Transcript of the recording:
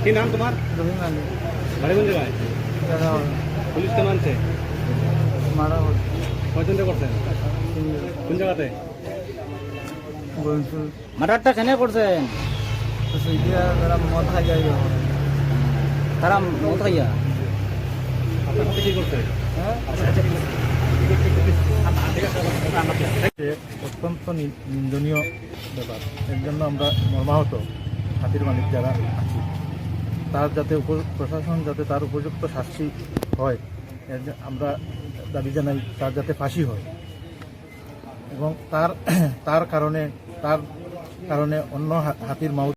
কি নাম তোমার? বাড়ি কোন জায়গায়? পুলিশ কেন আনছে? কয়জন করছেন? কোন জায়গাতে? মার্ডারটা কেন করছেন? তারা মদ খাইয়া আপনার সাথে কি করছে? অত্যন্ত নিন্দনীয় ব্যাপার। এর জন্য আমরা মর্মাহত হাতির মালিক যারা আছি, তার যাতে প্রশাসন যাতে তার উপযুক্ত শাস্তি হয়, আমরা দাবি জানাই। তার যাতে ফাঁসি হয় এবং তার কারণে অন্য হাতির মাউথ